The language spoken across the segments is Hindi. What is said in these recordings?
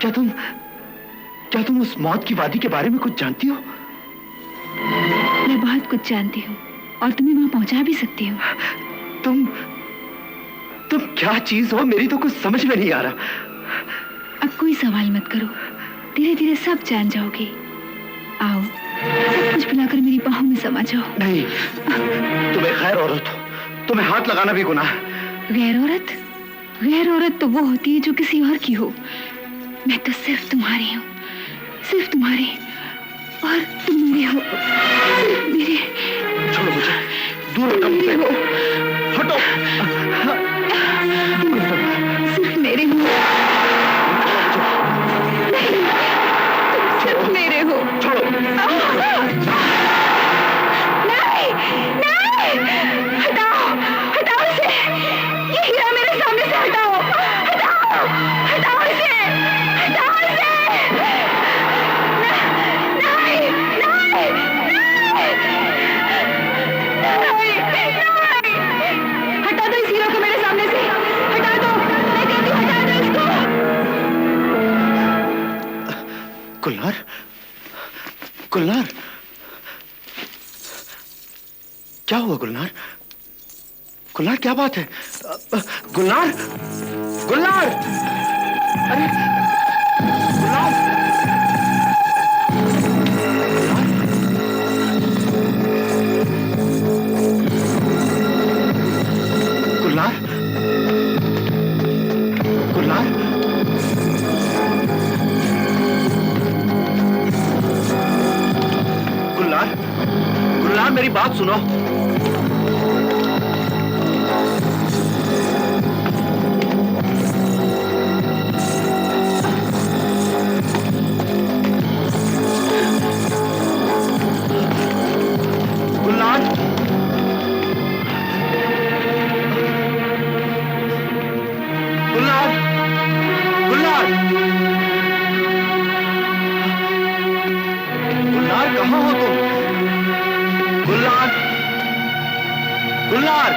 क्या तुम उस मौत की वादी के बारे में कुछ जानती हो? मैं बहुत कुछ जानती हूँ और तुम्हें वहां पहुंचा भी सकती हूँ। तुम क्या चीज हो? मेरी तो कुछ समझ में नहीं आ रहा। अब कोई सवाल मत करो, धीरे धीरे सब जान जाओगे। आओ, सब कुछ पिलाकर मेरी बाहों में समा जाओ। नहीं, तुम एक गैर औरत हो, तुम्हें हाथ लगाना भी गुनाह है। गैर औरत? गैर औरत तो वो होती है जो किसी और की हो। मैं तो सिर्फ तुम्हारी हूँ, सिर्फ तुम्हारी, और तुम मेरे हो, सिर्फ मेरे। छोड़ो मुझे, दूर हटो मुझसे। हटो, दूर हटो। सिर्फ मेरे हो। नहीं, तुम सिर्फ मेरे हो। छोड़ो। नहीं, नहीं, हटाओ, हटाओ इसे। ये हीरा मेरे सामने से हटाओ, हटाओ, हटाओ इसे, हटाओ इसे। नहीं, नहीं, नहीं, नहीं, हटा दो इस हीरो को मेरे सामने से, हटा दो, मैं कहती हूँ हटा दो इसको। गुलनार, गुलनार, क्या हुआ गुलनार? गुलनार क्या बात है? गुलनार, गुलनार, अरे गुलनार, गुलनार, गुलनार, गुलनार, गुलनार, मेरी बात सुनो। गुलनार, गुलनार, गुलनार, गुलनार, कहाँ हो तुम? गुलनार, गुलनार,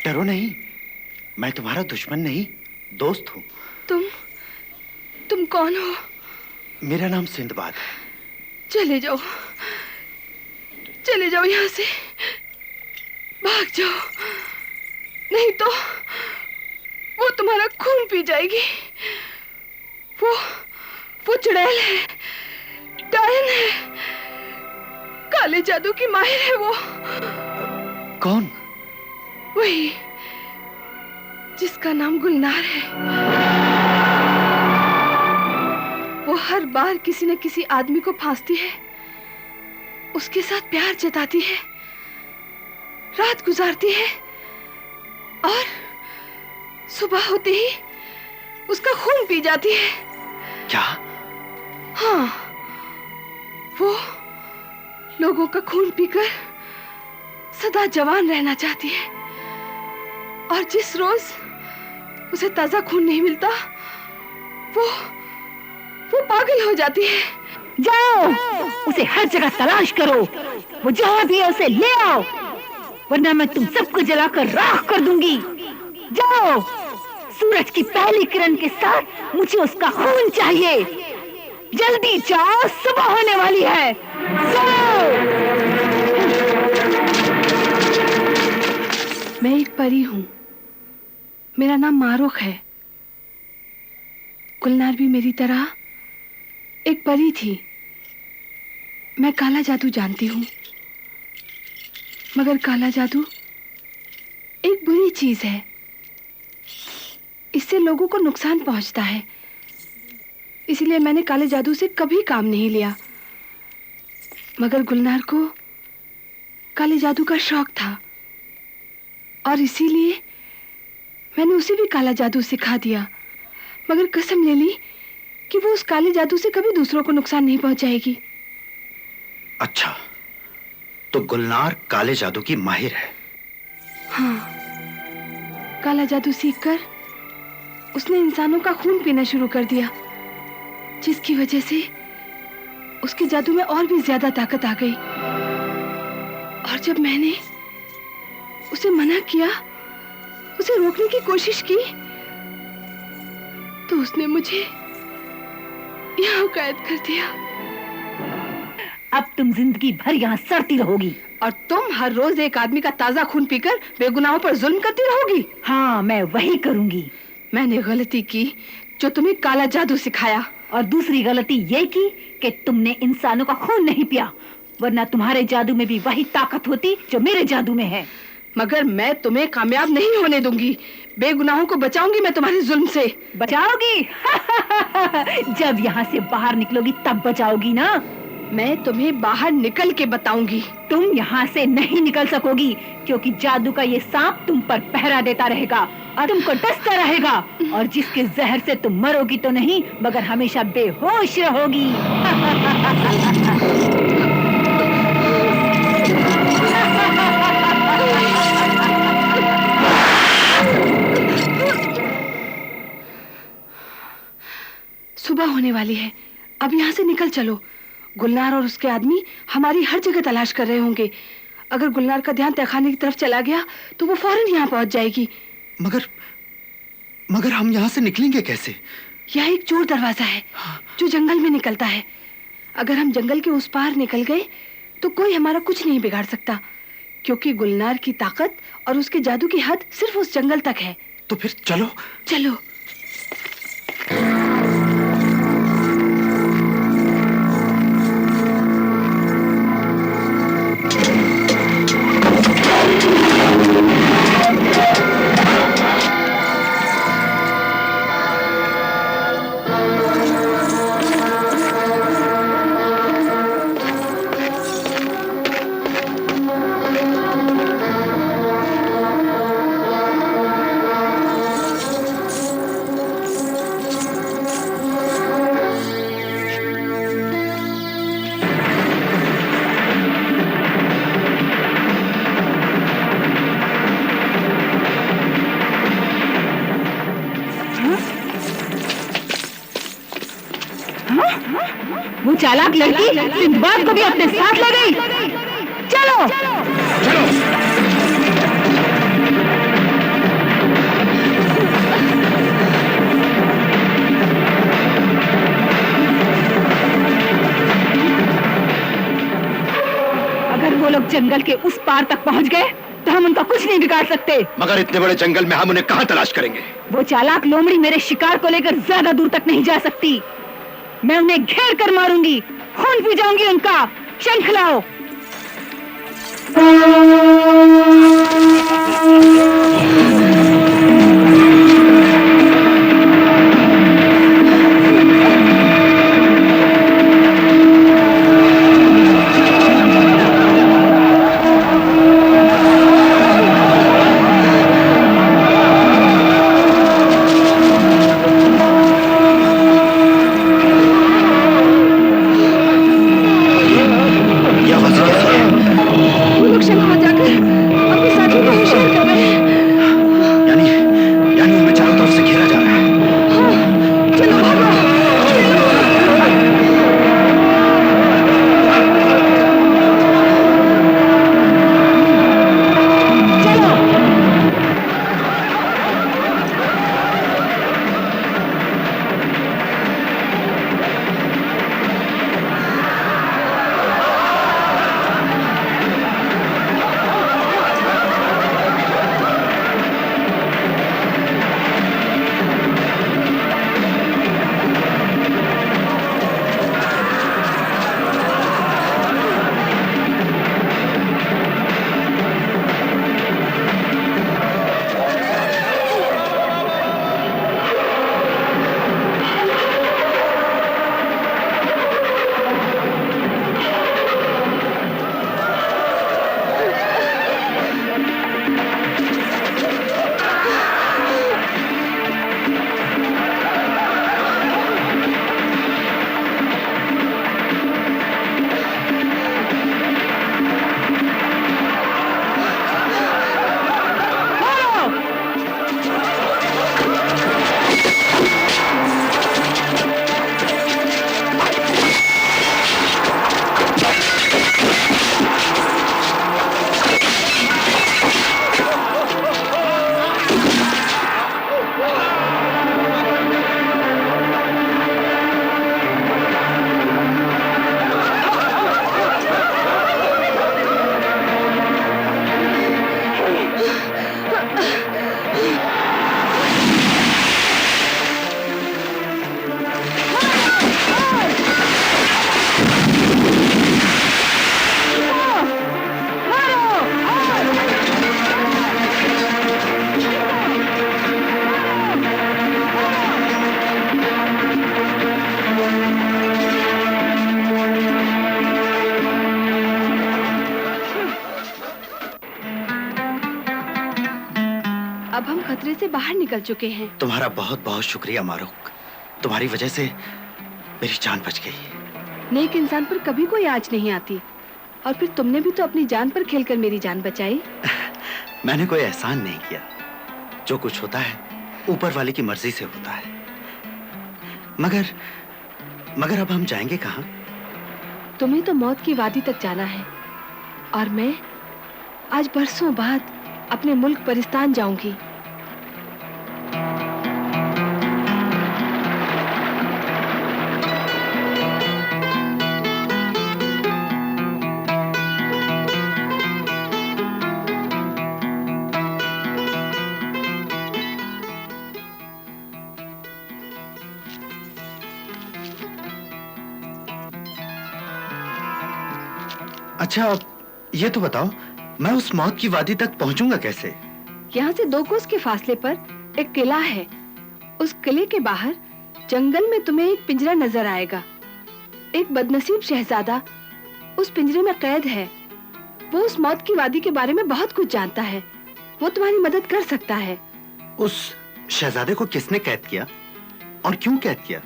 डरो नहीं, मैं तुम्हारा दुश्मन नहीं, दोस्त हूँ। तुम कौन हो? मेरा नाम सिंदबाद है। चले जाओ यहाँ से, भाग जाओ, नहीं तो वो तुम्हारा खून पी जाएगी। वो चुड़ैल है, डायन है, काले जादू की माहिर है वो। कौन? वही जिसका नाम गुलनार है। वो हर बार किसी न किसी आदमी को फांसती है, उसके साथ प्यार जताती है, रात गुजारती है और सुबह होते ही उसका खून पी जाती है। क्या? हाँ, वो लोगों का खून पीकर सदा जवान रहना चाहती है और जिस रोज उसे ताजा खून नहीं मिलता वो पागल हो जाती है। जाओ, उसे हर जगह तलाश करो, वो जहाँ भी है उसे ले आओ, वरना मैं तुम सबको जलाकर राख कर दूंगी। जाओ, सूरज की पहली किरण के साथ मुझे उसका खून चाहिए। जल्दी जाओ, सुबह होने वाली है। जाओ। मैं एक परी हूँ, मेरा नाम मारुख है। गुलनार भी मेरी तरह एक परी थी। मैं काला जादू जानती हूँ, मगर काला जादू एक बुरी चीज है। इससे लोगों को नुकसान पहुंचता है, इसलिए मैंने काले जादू से कभी काम नहीं लिया। मगर गुलनार को काले जादू का शौक था और इसीलिए मैंने उसे भी काला जादू सिखा दिया, मगर कसम ले ली कि वो उस काले जादू से कभी दूसरों को नुकसान नहीं पहुंचाएगी। अच्छा, तो गुलनार काले जादू की माहिर है? हाँ, काला जादू सीखकर उसने इंसानों का खून पीना शुरू कर दिया, जिसकी वजह से उसके जादू में और भी ज्यादा ताकत आ गई। और जब मैंने उसे मना किया, उसे रोकने की कोशिश की, तो उसने मुझे यहाँ कैद कर दिया। अब तुम जिंदगी भर यहाँ सड़ती रहोगी और तुम हर रोज एक आदमी का ताजा खून पीकर बेगुनाहों पर जुल्म करती रहोगी। हाँ, मैं वही करूंगी। मैंने गलती की जो तुम्हें काला जादू सिखाया, और दूसरी गलती ये की कि तुमने इंसानों का खून नहीं पिया, वरना तुम्हारे जादू में भी वही ताकत होती जो मेरे जादू में है। मगर मैं तुम्हें कामयाब नहीं होने दूंगी। बेगुनाहों को बचाऊंगी मैं तुम्हारे जुल्म से। बचाओगी? जब यहाँ से बाहर निकलोगी तब बचाओगी ना। मैं तुम्हें बाहर निकल के बताऊंगी। तुम यहाँ से नहीं निकल सकोगी, क्योंकि जादू का ये सांप तुम पर पहरा देता रहेगा और तुमको डसता रहेगा, और जिसके जहर से तुम मरोगी तो नहीं, मगर हमेशा बेहोश रहोगी। सुबह होने वाली है, अब यहाँ से निकल चलो। गुलनार और उसके आदमी हमारी हर जगह तलाश कर रहे होंगे। अगर गुलनार का ध्यान तहखाने की तरफ चला गया तो वो फौरन यहाँ पहुंच जाएगी। मगर हम यहाँ से निकलेंगे कैसे? यह एक चोर दरवाजा है जो जंगल में निकलता है। अगर हम जंगल के उस पार निकल गए तो कोई हमारा कुछ नहीं बिगाड़ सकता, क्योंकि गुलनार की ताकत और उसके जादू की हद सिर्फ उस जंगल तक है। तो फिर चलो। चलो। वो चालाक लड़की सिंदबाद को भी अपने साथ ले गई। चलो, चलो। अगर वो लोग जंगल के उस पार तक पहुंच गए तो हम उनका कुछ नहीं बिगाड़ सकते। मगर इतने बड़े जंगल में हम उन्हें कहां तलाश करेंगे? वो चालाक लोमड़ी मेरे शिकार को लेकर ज्यादा दूर तक नहीं जा सकती। मैं उन्हें घेर कर मारूंगी, खून पी जाऊंगी उनका। शंख लाओ। अब हम खतरे से बाहर निकल चुके हैं। तुम्हारा बहुत बहुत शुक्रिया मारूक। तुम्हारी वजह से मेरी जान बच गई। नेक इंसान पर कभी कोई आँच नहीं आती, और फिर तुमने भी तो अपनी जान पर खेलकर मेरी जान बचाई। मैंने कोई एहसान नहीं किया। जो कुछ होता है ऊपर वाले की मर्जी से होता है। मगर अब हम जाएंगे कहाँ? तुम्हें तो मौत की वादी तक जाना है, और मैं आज बरसों बाद अपने मुल्क परिस्तान जाऊंगी। अच्छा, ये तो बताओ, मैं उस मौत की वादी तक पहुंचूंगा कैसे? यहाँ से 2 कोस के फासले पर एक किला है। उस किले के बाहर जंगल में तुम्हें एक पिंजरा नजर आएगा। एक बदनसीब शहजादा उस पिंजरे में कैद है। वो उस मौत की वादी के बारे में बहुत कुछ जानता है। वो तुम्हारी मदद कर सकता है। उस शहजादे को किसने कैद किया और क्यों कैद किया?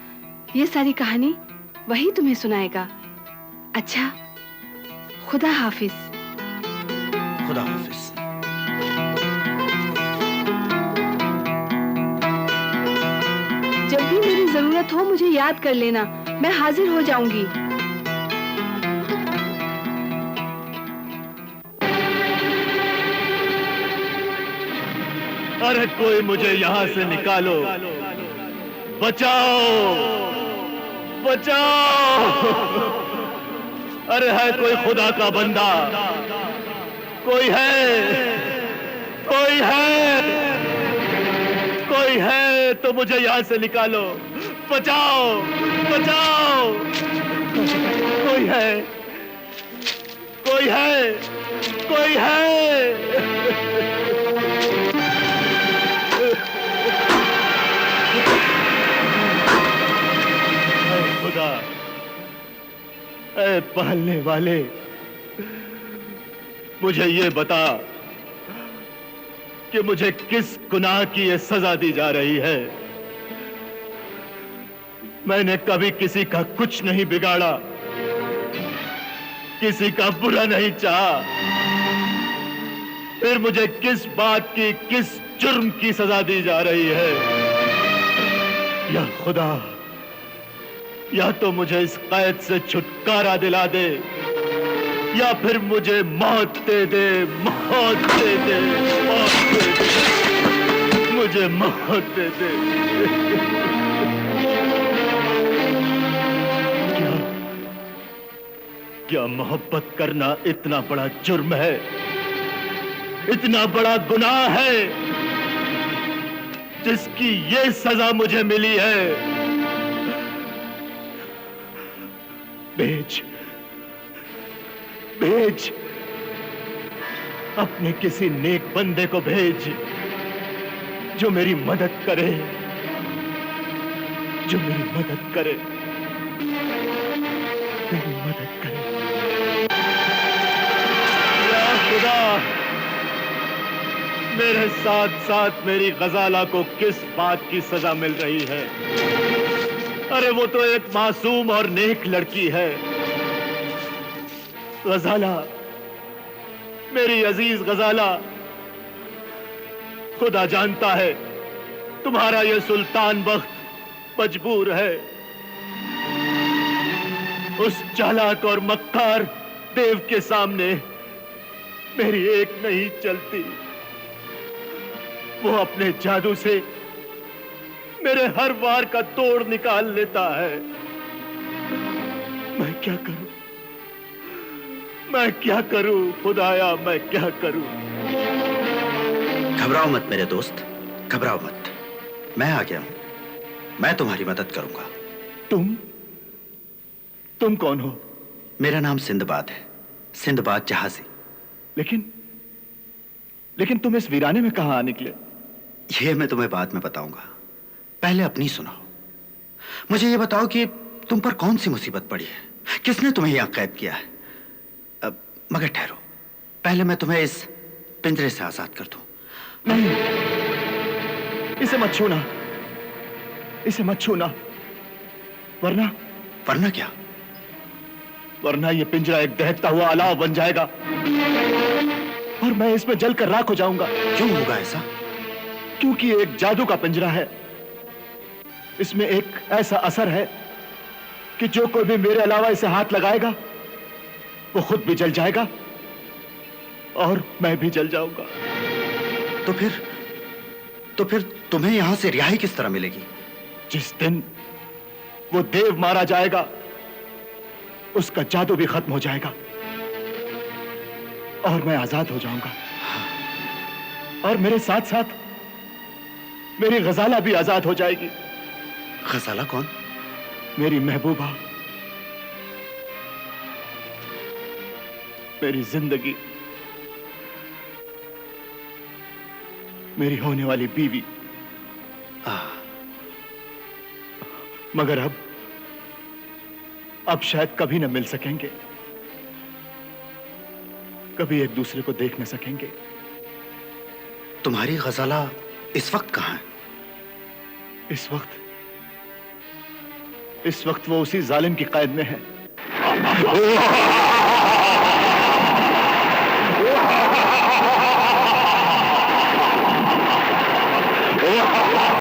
ये सारी कहानी वही तुम्हें सुनाएगा। अच्छा, खुदा हाफिज। खुदा हाफिज। जब भी मेरी जरूरत हो मुझे याद कर लेना, मैं हाजिर हो जाऊंगी। अरे कोई मुझे यहाँ से निकालो, बचाओ, बचाओ। अरे है कोई खुदा का बंदा? कोई है? कोई है? कोई है तो मुझे यहां से निकालो, बचाओ, बचाओ। कोई है? कोई है? कोई है? खुदा, ऐ पालने वाले, मुझे ये बता कि मुझे किस गुनाह की ये सजा दी जा रही है। मैंने कभी किसी का कुछ नहीं बिगाड़ा, किसी का बुरा नहीं चाहा, फिर मुझे किस बात की, किस जुर्म की सजा दी जा रही है? या खुदा, या तो मुझे इस कैद से छुटकारा दिला दे, या फिर मुझे मौत दे दे, मौत दे दे, मौत दे दे, मुझे मौत दे दे। क्या मोहब्बत करना इतना बड़ा जुर्म है, इतना बड़ा गुनाह है जिसकी ये सजा मुझे मिली है? भेज, भेज, अपने किसी नेक बंदे को भेज जो मेरी मदद करे, जो मेरी मदद करे, मेरी मदद करे। या खुदा, मेरे साथ साथ मेरी गजाला को किस बात की सजा मिल रही है? अरे वो तो एक मासूम और नेक लड़की है। गजाला, मेरी अजीज गजाला, खुदा जानता है तुम्हारा ये सुल्तान बख्त मजबूर है। उस चालाक और मक्कार देव के सामने मेरी एक नहीं चलती। वो अपने जादू से मेरे हर वार का तोड़ निकाल लेता है। मैं क्या करूं? मैं क्या करूं खुदाया, मैं क्या करूं? घबराओ मत मेरे दोस्त, घबराओ मत। मैं आ गया हूं, मैं तुम्हारी मदद करूंगा। तुम कौन हो? मेरा नाम सिंदबाद है, सिंदबाद जहाजी। लेकिन तुम इस वीराने में कहां आ निकले? ये मैं तुम्हें बाद में बताऊंगा, पहले अपनी सुनाओ। मुझे ये बताओ कि तुम पर कौन सी मुसीबत पड़ी है, किसने तुम्हें यहां कैद किया है? मगर ठहरो, पहले मैं तुम्हें इस पिंजरे से आजाद कर दूं। नहीं, इसे मत छूना, इसे मत छूना, वरना क्या? वरना ये पिंजरा एक दहकता हुआ अलाव बन जाएगा और मैं इसमें जलकर राख हो जाऊंगा। क्यों होगा ऐसा? क्योंकि ये एक जादू का पिंजरा है। इसमें एक ऐसा असर है कि जो कोई भी मेरे अलावा इसे हाथ लगाएगा वो खुद भी जल जाएगा और मैं भी जल जाऊंगा। तो फिर तुम्हें यहां से रिहाई किस तरह मिलेगी? जिस दिन वो देव मारा जाएगा उसका जादू भी खत्म हो जाएगा और मैं आजाद हो जाऊंगा। और मेरे साथ साथ मेरी गजाला भी आजाद हो जाएगी। गजाला कौन? मेरी महबूबा, मेरी जिंदगी, मेरी होने वाली बीवी। मगर अब शायद कभी न मिल सकेंगे, कभी एक दूसरे को देख न सकेंगे। तुम्हारी गजाला इस वक्त कहां है? इस वक्त वो उसी जालिम की कैद में है।